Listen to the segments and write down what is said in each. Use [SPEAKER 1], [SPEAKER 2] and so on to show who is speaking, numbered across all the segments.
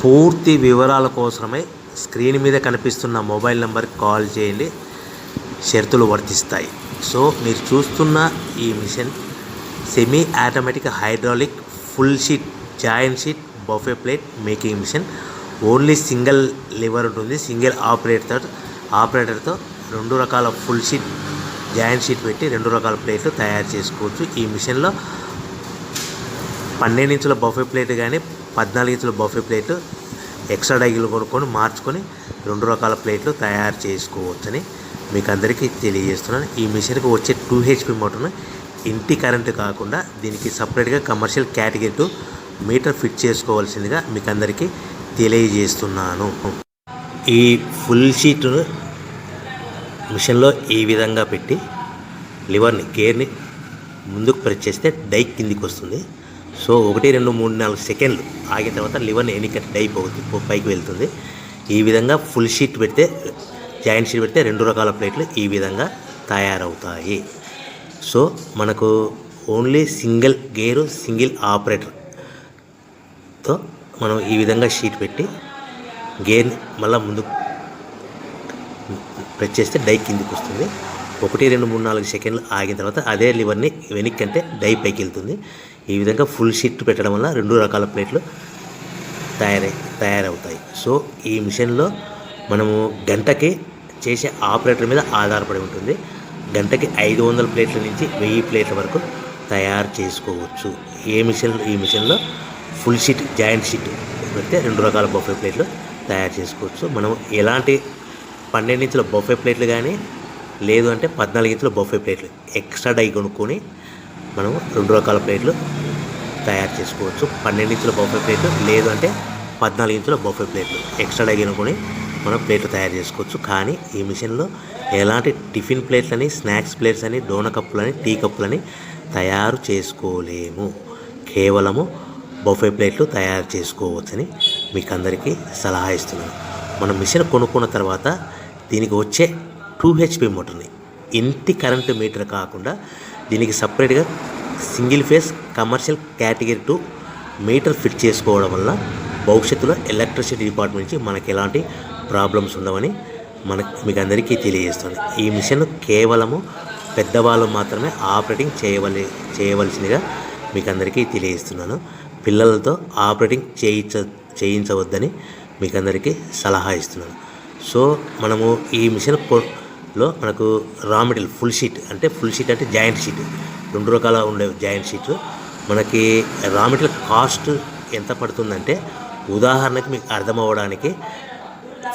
[SPEAKER 1] పూర్తి వివరాల కోసమై స్క్రీన్ మీద కనిపిస్తున్న మొబైల్ నెంబర్కి కాల్ చేయండి. షరతులు వర్తిస్తాయి. సో మీరు చూస్తున్న ఈ machine semi automatic hydraulic full sheet joint sheet buffet plate making machine. Only single lever ఉంటుంది. సింగిల్ ఆపరేటర్తో 2 రకాల ఫుల్ షీట్ జాయింట్ షీట్ పెట్టి 2 రకాల ప్లేట్లు తయారు చేసుకోవచ్చు. ఈ మిషన్లో 12 ఇంచుల బఫే ప్లేట్ కానీ 14 ఇంచుల బఫే ప్లేట్ ఎక్స్ట్రా డైలు కొనుక్కొని మార్చుకొని 2 రకాల ప్లేట్లు తయారు చేసుకోవచ్చని మీకు అందరికీ తెలియజేస్తున్నాను. ఈ మిషన్కి వచ్చే 2 HP మోటార్ను ఇంటి కరెంటు కాకుండా దీనికి సపరేట్గా కమర్షియల్ కేటగిరీ 2 మీటర్ ఫిట్ చేసుకోవాల్సిందిగా మీకు అందరికీ తెలియజేస్తున్నాను. ఈ ఫుల్ షీట్ను మిషన్లో ఈ విధంగా పెట్టి లివర్ని గేర్ని ముందుకు ప్రెస్ చేస్తే డై కిందికి వస్తుంది. సో 1 2 3 4 సెకండ్లు ఆగిన తర్వాత లివర్ని ఎన్నిక డై పైకి వెళ్తుంది. ఈ విధంగా ఫుల్ షీట్ పెడితే జాయింట్ షీట్ పెడితే 2 రకాల ప్లేట్లు ఈ విధంగా తయారవుతాయి. సో మనకు ఓన్లీ సింగిల్ గేరు సింగిల్ ఆపరేటర్తో మనం ఈ విధంగా షీట్ పెట్టి గేర్ని మళ్ళీ ముందుకు ప్రెస్ చేస్తే డై కిందికి వస్తుంది. 1 2 3 4 సెకండ్లు ఆగిన తర్వాత అదే లివర్ని వెనక్కి అంటే డై పైకి వెళ్తుంది. ఈ విధంగా ఫుల్ షీట్ పెట్టడం వల్ల 2 రకాల ప్లేట్లు తయారవుతాయి. సో ఈ మిషన్లో మనము గంటకి చేసే ఆపరేటర్ మీద ఆధారపడి ఉంటుంది. గంటకి 500 ప్లేట్ల నుంచి 1000 ప్లేట్ల వరకు తయారు చేసుకోవచ్చు. ఈ మిషన్లో ఫుల్ షీట్ జాయింట్ షీట్ పెడితే 2 రకాల బఫే ప్లేట్లు తయారు చేసుకోవచ్చు. మనం ఎలాంటి 12 ఇంచుల బఫే ప్లేట్లు కానీ లేదు అంటే 14 ఇంచుల బఫే ప్లేట్లు ఎక్స్ట్రా డై కొనుక్కొని మనం 2 రకాల ప్లేట్లు తయారు చేసుకోవచ్చు. 12 ఇంచుల బఫే ప్లేట్లు లేదు అంటే 14 ఇంచుల బఫే ప్లేట్లు ఎక్స్ట్రా డై కొనుక్కొని మనం ప్లేట్లు తయారు చేసుకోవచ్చు. కానీ ఈ మిషన్లో ఎలాంటి టిఫిన్ ప్లేట్లని స్నాక్స్ ప్లేట్స్ అని డోన కప్పులని టీ కప్పులని తయారు చేసుకోలేము. కేవలము బఫే ప్లేట్లు తయారు చేసుకోవచ్చని మీకు అందరికీ సలహా ఇస్తున్నాను. మనం మిషన్ కొనుక్కున్న తర్వాత దీనికి వచ్చే 2 HP మోటార్ని ఇంటి కరెంటు మీటర్ కాకుండా దీనికి సపరేట్గా single phase commercial category 2 metre fit చేసుకోవడం వల్ల భవిష్యత్తులో ఎలక్ట్రిసిటీ డిపార్ట్మెంట్ నుంచి మనకి ఎలాంటి ప్రాబ్లమ్స్ ఉండవని మీకు అందరికీ తెలియజేస్తుంది. ఈ మిషన్ కేవలము పెద్దవాళ్ళు మాత్రమే ఆపరేటింగ్ చేయవలసిందిగా మీకు అందరికీ తెలియజేస్తున్నాను. పిల్లలతో ఆపరేటింగ్ చేయించవద్దని మీకు అందరికీ సలహా ఇస్తున్నాను. సో మనము ఈ మిషన్లో మనకు రా మెటీరియల్ ఫుల్ షీట్ అంటే జాయింట్ షీట్ 2 రకాల ఉండే జాయింట్ షీట్ మనకి రా మెటీరియల్ కాస్ట్ ఎంత పడుతుందంటే ఉదాహరణకి మీకు అర్థం అవ్వడానికి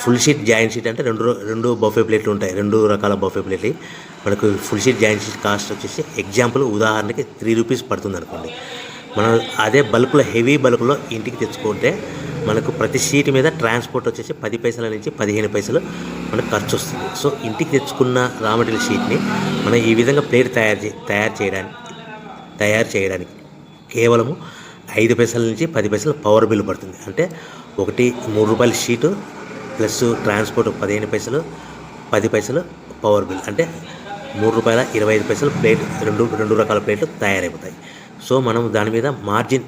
[SPEAKER 1] ఫుల్ షీట్ జాయింట్ షీట్ అంటే 2 బఫే ప్లేట్లు ఉంటాయి. 2 రకాల బఫే ప్లేట్లు మనకు full sheet joint sheet cost వచ్చేసి ఎగ్జాంపుల్ ఉదాహరణకి 3 రూపీస్ పడుతుంది అనుకోండి. మనం అదే బల్క్లో హెవీ బల్క్లో ఇంటికి తెచ్చుకుంటే మనకు ప్రతి షీట్ మీద ట్రాన్స్పోర్ట్ వచ్చేసి 10 పైసల నుంచి 15 పైసలు మనకు ఖర్చు వస్తుంది. సో ఇంటికి తెచ్చుకున్న రా మెటీరియల్ షీట్ని మనం ఈ విధంగా ప్లేట్ తయారు చేయడానికి కేవలము 5 పైసల నుంచి 10 పైసలు పవర్ బిల్ పడుతుంది. అంటే ఒకటి 3 రూపాయల షీటు ప్లస్ ట్రాన్స్పోర్ట్ 15 పైసలు 10 పైసలు పవర్ బిల్ అంటే 3 రూపాయల 25 పైసలు ప్లేట్ 2 రకాల ప్లేట్లు తయారైపోతాయి. సో మనం దాని మీద మార్జిన్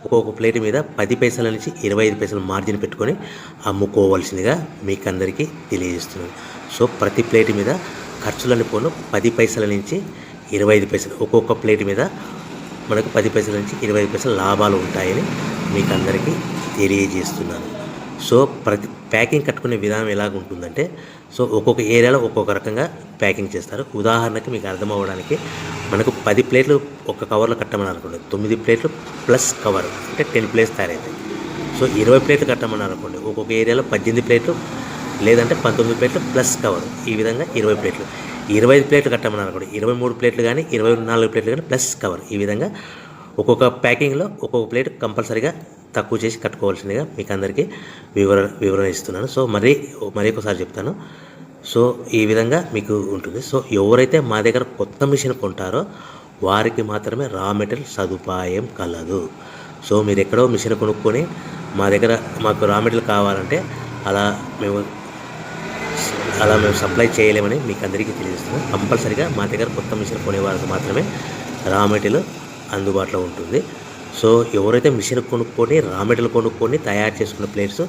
[SPEAKER 1] ఒక్కొక్క ప్లేట్ మీద 10 పైసల నుంచి 25 పైసలు మార్జిన్ పెట్టుకొని అమ్ముకోవాల్సిందిగా మీకు అందరికీ తెలియజేస్తున్నాను. సో ప్రతి ప్లేట్ మీద ఖర్చులని పోను 10 పైసల నుంచి 25 పైసలు ఒక్కొక్క ప్లేట్ మీద మనకు 10 పైసల నుంచి 25 పైసలు లాభాలు ఉంటాయని మీకు అందరికీ తెలియజేస్తున్నాను. సో ప్రతి ప్యాకింగ్ కట్టుకునే విధానం ఎలాగ ఉంటుందంటే సో ఒక్కొక్క ఏరియాలో ఒక్కొక్క రకంగా ప్యాకింగ్ చేస్తారు. ఉదాహరణకి మీకు అర్థం అవ్వడానికి మనకు 10 ప్లేట్లు ఒక కవర్లో కట్టమని అనుకోండి, 9 ప్లేట్లు ప్లస్ కవర్ అంటే 10 ప్లేట్స్ తయారవుతాయి. సో 20 ప్లేట్లు కట్టమని అనుకోండి, ఒక్కొక్క ఏరియాలో 18 ప్లేట్లు లేదంటే 19 ప్లేట్లు ప్లస్ కవర్ ఈ విధంగా 20 ప్లేట్లు. 25 ప్లేట్లు కట్టమని అనుకోండి, 23 ప్లేట్లు కానీ 24 ప్లేట్లు కానీ ప్లస్ కవర్ ఈ విధంగా ఒక్కొక్క ప్యాకింగ్లో ఒక్కొక్క ప్లేట్ కంపల్సరీగా తక్కువ చేసి కట్టుకోవాల్సిందిగా మీకు అందరికీ వివరణ ఇస్తున్నాను. సో మరి ఒకసారి చెప్తాను. సో ఈ విధంగా మీకు ఉంటుంది. సో ఎవరైతే మా దగ్గర కొత్త మిషన్ కొంటారో వారికి మాత్రమే రా మెటీరియల్ సదుపాయం కలదు. సో మీరు ఎక్కడో మిషన్ కొనుక్కొని మాకు రా మెటీరియల్ కావాలంటే అలా మేము సప్లై చేయలేమని మీకు అందరికీ తెలియజేస్తున్నాం. కంపల్సరీగా మా దగ్గర కొత్త మిషన్ కొనే వారికి మాత్రమే రా మెటీరియల్ అందుబాటులో ఉంటుంది. సో ఎవరైతే మిషన్ కొనుక్కొని రా మెటీరియల్ కొనుక్కొని తయారు చేసుకున్న ప్లేట్స్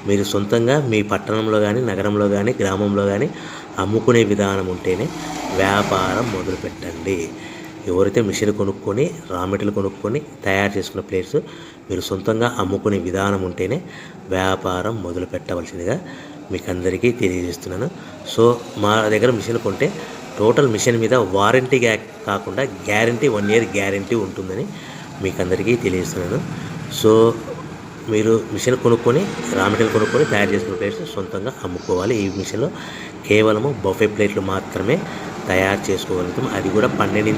[SPEAKER 1] మీరు సొంతంగా మీ పట్టణంలో కానీ నగరంలో కానీ గ్రామంలో కానీ అమ్ముకునే విధానం ఉంటేనే వ్యాపారం మొదలుపెట్టండి. ఎవరైతే మిషన్ కొనుక్కొని రా మెటీరియల్ కొనుక్కొని తయారు చేసుకున్న ప్లేట్స్ మీరు సొంతంగా అమ్ముకునే విధానం ఉంటేనే వ్యాపారం మొదలు పెట్టవలసిందిగా మీకు అందరికీ తెలియజేస్తున్నాను. సో మా దగ్గర మిషన్ కొంటే టోటల్ మిషన్ మీద వారంటీ కాకుండా గ్యారంటీ 1 year గ్యారంటీ ఉంటుందని మీకు అందరికీ తెలియజేస్తున్నాను. సో మీరు మిషన్ కొనుక్కొని రా మెటీరియల్ కొనుక్కొని తయారు చేసుకున్న ప్లేట్స్ సొంతంగా అమ్ముకోవాలి. ఈ మిషన్లో కేవలము బఫే ప్లేట్లు మాత్రమే తయారు చేసుకోగలుగుతాం. అది కూడా 12